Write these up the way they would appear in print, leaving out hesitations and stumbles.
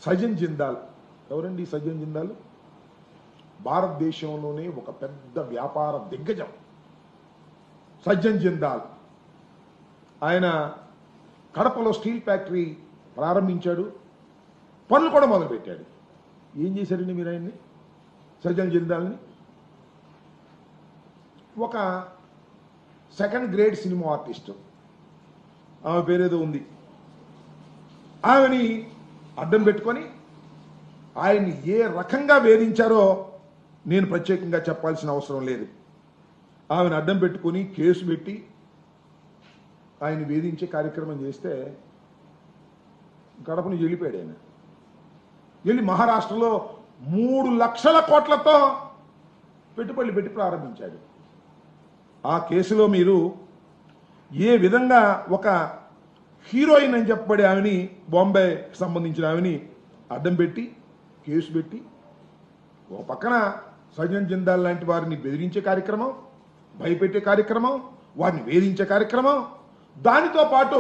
సజన్ జిందాల్ ఎవరండి? సజన్ జిందాల్ భారతదేశంలోనే ఒక పెద్ద వ్యాపార దిగ్గజం. సజ్జన్ జిందాల్ ఆయన కడపలో స్టీల్ ఫ్యాక్టరీ ప్రారంభించాడు, పనులు కూడా మొదలుపెట్టాడు. ఏం చేశారండి మీరు ఆయన్ని? సజ్జన్ జిందాల్ని ఒక సెకండ్ గ్రేడ్ సినిమా ఆర్టిస్టు, ఆమె పేరేదో ఉంది, ఆమెని అడ్డం పెట్టుకొని ఆయన్ని ఏ రకంగా వేధించారో నేను ప్రత్యేకంగా చెప్పాల్సిన అవసరం లేదు. ఆమెను అడ్డం పెట్టుకొని కేసు పెట్టి ఆయన వేధించే కార్యక్రమం చేస్తే గడపను వెళ్ళిపోయాడు. ఆయన వెళ్ళి మహారాష్ట్రలో 3 లక్షల కోట్లతో పెట్టుబడులు పెట్టి ప్రారంభించాడు. ఆ కేసులో మీరు ఏ విధంగా ఒక హీరోయిన్ అని చెప్పబడి ఆమెని, బాంబేకి సంబంధించిన ఆమెని అడ్డం పెట్టి కేసు పెట్టి, ఒక పక్కన సజ్జన్ జిందాల్ లాంటి వారిని బెదిరించే కార్యక్రమం, భయపెట్టే కార్యక్రమం, వారిని వేధించే కార్యక్రమం, దానితో పాటు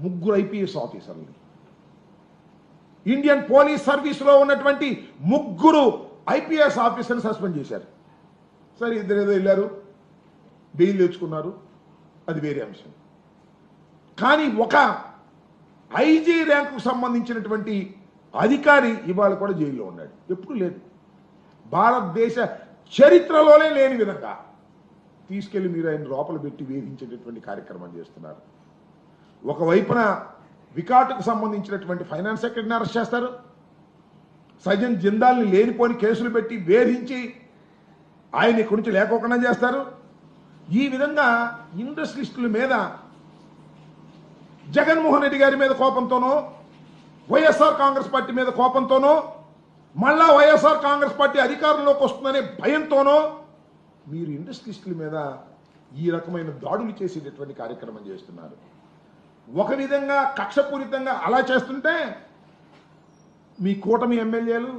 3 ఐపీఎస్ ఆఫీసర్లు, ఇండియన్ పోలీస్ సర్వీస్లో ఉన్నటువంటి 3 ఐపీఎస్ ఆఫీసర్ని సస్పెండ్ చేశారు. సరే, ఇద్దరు ఏదో వెళ్ళారు, బెయిల్ తెచ్చుకున్నారు, అది వేరే అంశం. కానీ ఒక ఐజీ ర్యాంకుకు సంబంధించినటువంటి అధికారి ఇవాళ కూడా జైల్లో ఉన్నాడు. ఎప్పుడు లేదు, భారతదేశ చరిత్రలోనే లేని విధంగా తీసుకెళ్లి మీరు ఆయన లోపల పెట్టి వేధించేటటువంటి కార్యక్రమం చేస్తున్నారు. ఒకవైపున వికాటుకు సంబంధించినటువంటి ఫైనాన్స్ సెక్రటరీని అరెస్ట్ చేస్తారు, సజ్జన్ జిందాల్ని లేనిపోని కేసులు పెట్టి వేధించి ఆయన ఇక్కడి నుంచి లేకోకుండా చేస్తారు. ఈ విధంగా ఇండస్ట్రియలిస్టుల మీద, జగన్మోహన్ రెడ్డి గారి మీద కోపంతోనో, వైఎస్ఆర్ కాంగ్రెస్ పార్టీ మీద కోపంతోనో, మళ్ళా వైఎస్ఆర్ కాంగ్రెస్ పార్టీ అధికారంలోకి వస్తుందనే భయంతోనో మీరు ఇండస్ట్రియలిస్టుల మీద ఈ రకమైన దాడులు చేసేటటువంటి కార్యక్రమం చేస్తున్నారు. ఒక విధంగా కక్షపూరితంగా అలా చేస్తుంటే మీ కూటమి ఎమ్మెల్యేలు,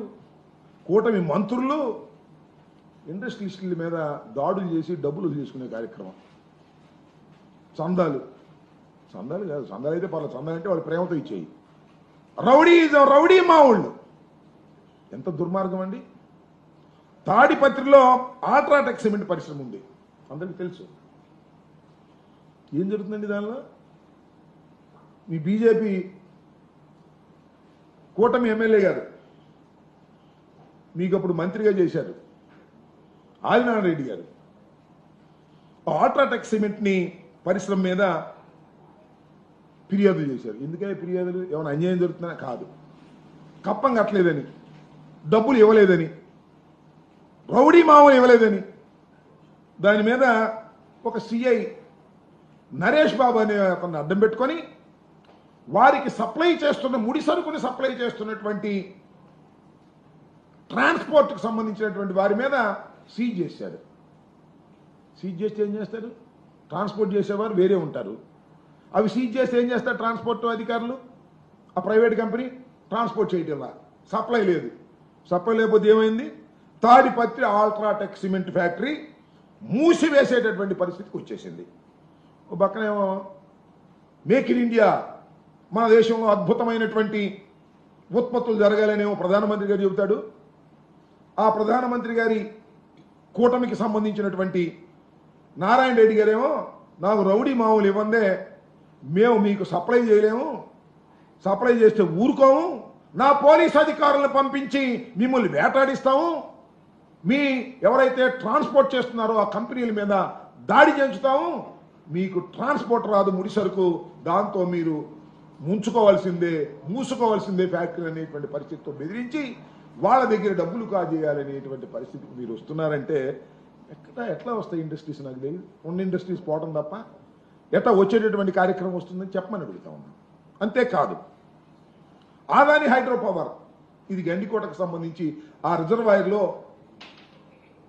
కూటమి మంత్రులు ఇండస్ట్రియలిస్టుల మీద దాడులు చేసి డబ్బులు తీసుకునే కార్యక్రమం. చందాలు కాదు, చందాలు అయితే పర్లేదు, చందాలు అంటే వాళ్ళు ప్రేమతో ఇచ్చేయి. రౌడీ మావుళ్ళు ఎంత దుర్మార్గం అండి. తాడిపత్రిలో అల్ట్రాటెక్ సిమెంట్ పరిశ్రమ ఉంది, అందరికీ తెలుసు. ఏం జరుగుతుందండి దానిలో? మీ బీజేపీ కూటమి ఎమ్మెల్యే గారు మీకు అప్పుడు మంత్రిగా చేశారు, ఆదినారాయణ రెడ్డి గారు, అల్ట్రాటెక్ సిమెంట్ని పరిశ్రమ మీద ఫిర్యాదులు చేశారు. ఎందుకంటే ఫిర్యాదులు ఏమైనా అన్యాయం జరుగుతుందా? కాదు, కప్పం కట్టలేదని, డబ్బులు ఇవ్వలేదని, రౌడీ మామూలు ఇవ్వలేదని, దాని మీద ఒక సిఐ నరేష్ బాబు అనే అతన్ని అడ్డం పెట్టుకొని వారికి సప్లై చేస్తున్న ముడి సరుకుని సప్లై చేస్తున్నటువంటి ట్రాన్స్పోర్ట్కి సంబంధించినటువంటి వారి మీద సీజ్ చేశాడు. సీజ్ చేస్తే ఏం చేస్తారు? ట్రాన్స్పోర్ట్ చేసేవారు వేరే ఉంటారు. అవి సీజ్ చేస్తే ఏం చేస్తారు ట్రాన్స్పోర్ట్ అధికారులు? ఆ ప్రైవేట్ కంపెనీ ట్రాన్స్పోర్ట్ చేయటం, సప్లై లేదు. సప్లై లేకపోతే ఏమైంది? తాడిపత్రి అల్ట్రాటెక్ సిమెంట్ ఫ్యాక్టరీ మూసివేసేటటువంటి పరిస్థితికి వచ్చేసింది. ఒక పక్కనేమో మేక్ ఇన్ ఇండియా, మన దేశంలో అద్భుతమైనటువంటి ఉత్పత్తులు జరగాలనేమో ప్రధానమంత్రి గారు చెబుతాడు. ఆ ప్రధానమంత్రి గారి కూటమికి సంబంధించినటువంటి నారాయణ రెడ్డి గారేమో, నాకు రౌడీ మామూలు ఇవ్వందే, మేము మీకు సప్లై చేయలేము, సప్లై చేస్తే ఊరుకోము, నా పోలీస్ అధికారులను పంపించి మిమ్మల్ని వేటాడిస్తాము, మీ ఎవరైతే ట్రాన్స్పోర్ట్ చేస్తున్నారో ఆ కంపెనీల మీద దాడి చేయించుతాము, మీకు ట్రాన్స్పోర్ట్ రాదు ముడి సరుకు, దాంతో మీరు మూసుకోవాల్సిందే ఫ్యాక్టరీ అనేటువంటి పరిస్థితితో బెదిరించి వాళ్ళ దగ్గర డబ్బులు కాజేయాలనేటువంటి పరిస్థితికి మీరు వస్తున్నారంటే ఎట్లా వస్తాయి ఇండస్ట్రీస్? నాకు తెలియదు, ఉన్న ఇండస్ట్రీస్ పోవడం తప్ప ఎట్లా వచ్చేటటువంటి కార్యక్రమం వస్తుందని చెప్పమని అడుగుతా ఉన్నాను. అంతేకాదు, ఆదాని హైడ్రో పవర్, ఇది గండికోటకు సంబంధించి ఆ రిజర్వాయర్లో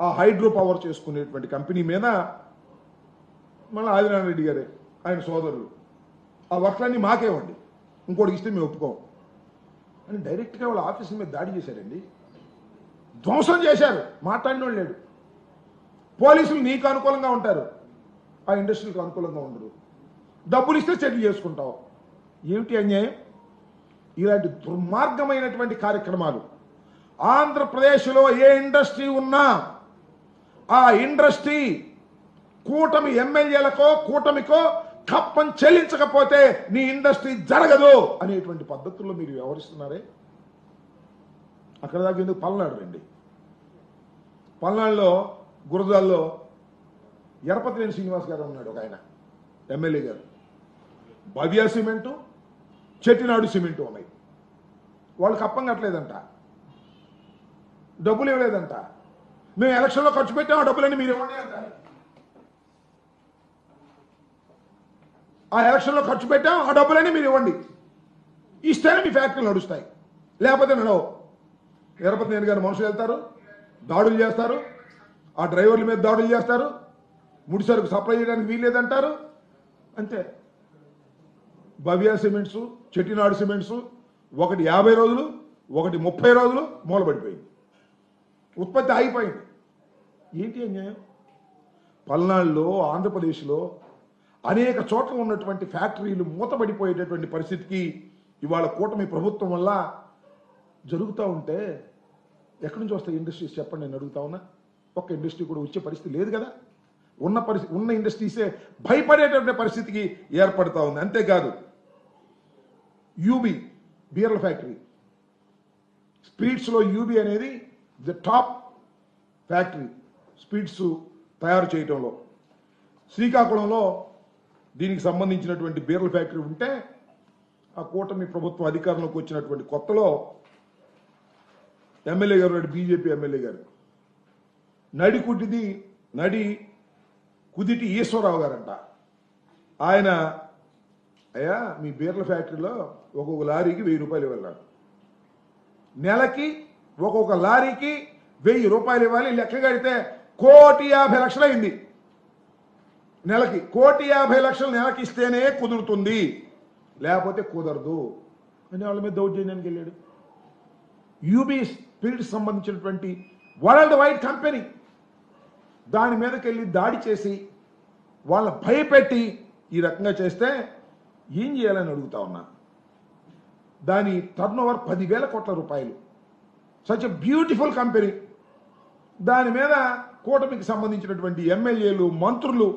ఆ హైడ్రో పవర్ చేసుకునేటువంటి కంపెనీ మీద మళ్ళీ ఆదినారాయణ రెడ్డి గారే, ఆయన సోదరులు, ఆ వర్క్లన్నీ మాకేవ్వండి, ఇంకోటికి ఇస్తే మేము ఒప్పుకోం అని డైరెక్ట్గా వాళ్ళ ఆఫీసుల మీద దాడి చేశారండి. ధ్వంసం చేశారు, మాట్లాడినోళ్ళు లేడు. పోలీసులు నీకు అనుకూలంగా ఉంటారు, ఆ ఇండస్ట్రీకి అనుకూలంగా ఉండరు. డబ్బులు ఇస్తే సెటిల్ చేసుకుంటావు. ఏమిటి అన్యాయం? ఇలాంటి దుర్మార్గమైనటువంటి కార్యక్రమాలు ఆంధ్రప్రదేశ్లో ఏ ఇండస్ట్రీ ఉన్నా ఆ ఇండస్ట్రీ కూటమి ఎమ్మెల్యేలకో కూటమికో కప్పం చెల్లించకపోతే నీ ఇండస్ట్రీ జరగదు అనేటువంటి పద్ధతుల్లో మీరు వ్యవహరిస్తున్నారే. అక్కడ దాకా ఎందుకు పల్నాడు రండి. పల్నాడులో గురజాల్లో ఎరపతినేని శ్రీనివాస్ గారు ఉన్నాడు, ఒక ఆయన ఎమ్మెల్యే గారు. భవ్య సిమెంటు, చెట్టినాడు సిమెంటు ఉన్నాయి. వాళ్ళు కప్పం కట్టలేదంట, డబ్బులు ఇవ్వలేదంట. మేము ఎలక్షన్లో ఖర్చు పెట్టాం, ఆ డబ్బులన్నీ మీరు ఇవ్వండి అంటారు. ఆ ఎలక్షన్లో ఖర్చు పెట్టాం, ఆ డబ్బులన్నీ మీరు ఇవ్వండి, ఇస్తేనే మీ ఫ్యాక్టరీలు నడుస్తాయి, లేకపోతే నడవు. ఎరపతినేని గారు మనుషులు వెళ్తారు, దాడులు చేస్తారు, ఆ డ్రైవర్ల మీద దాడులు చేస్తారు, ముడి సరుకు సప్లై చేయడానికి వీల్లేదంటారు. అంతే. భవ్య సిమెంట్స్, చెట్టినాడు సిమెంట్స్ ఒకటి 50 రోజులు, ఒకటి 30 రోజులు మూలబడిపోయింది, ఉత్పత్తి ఆగిపోయింది. ఏంటి అన్యాయం? పల్నాడులో, ఆంధ్రప్రదేశ్లో అనేక చోట్ల ఉన్నటువంటి ఫ్యాక్టరీలు మూతబడిపోయేటటువంటి పరిస్థితికి ఇవాళ కూటమి ప్రభుత్వం వల్ల జరుగుతూ ఉంటే ఎక్కడి నుంచి వస్తాయి ఇండస్ట్రీస్ చెప్పండి, నేను అడుగుతా ఉన్నా. ఒక్క ఇండస్ట్రీ కూడా వచ్చే పరిస్థితి లేదు కదా. ఉన్న ఇండస్ట్రీసే భయపడేటటువంటి పరిస్థితికి ఏర్పడతా ఉంది. అంతేకాదు, యూబీ బీర్ల ఫ్యాక్టరీ, స్పిరిట్స్లో యూబీ అనేది ది టాప్ ఫ్యాక్టరీ స్పిరిట్స్ తయారు చేయటంలో. శ్రీకాకుళంలో దీనికి సంబంధించినటువంటి బీర్ల ఫ్యాక్టరీ ఉంటే ఆ కూటమి ప్రభుత్వం అధికారంలోకి వచ్చినటువంటి కొత్తలో ఎమ్మెల్యే గారు, బీజేపీ ఎమ్మెల్యే గారు, నడి కుదిటి ఈశ్వరరావు గారంట. ఆయన, అయ్యా మీ బీర్ల ఫ్యాక్టరీలో ఒక్కొక్క లారీకి 1000 రూపాయలు ఇవ్వాలి, నెలకి ఒక్కొక్క లారీకి 1000 రూపాయలు ఇవ్వాలి, లెక్క కడితే 1,50,00,000 అయింది. నెలకి 1,50,00,000 నెలకి ఇస్తేనే కుదురుతుంది, లేకపోతే కుదరదు అని వాళ్ళ మీద దౌర్జన్యానికి వెళ్ళాడు. యూబీ స్పిరిట్స్ సంబంధించినటువంటి వరల్డ్ వైడ్ కంపెనీ దాని మీదకి వెళ్ళి దాడి చేసి వాళ్ళ భయపెట్టి ఈ రకంగా చేస్తే ఏం చేయాలని అడుగుతా ఉన్నా. దాని టర్నోవర్ 10,000 కోట్ల రూపాయలు. Such a beautiful company. దాని మీద కూటమికి సంబంధించినటువంటి ఎమ్మెల్యేలు, మంత్రులు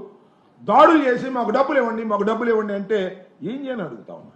దాడులు చేసి మాకు డబ్బులు ఇవ్వండి, మాకు డబ్బులు ఇవ్వండి అంటే ఏం చేయని అడుగుతా ఉన్నా.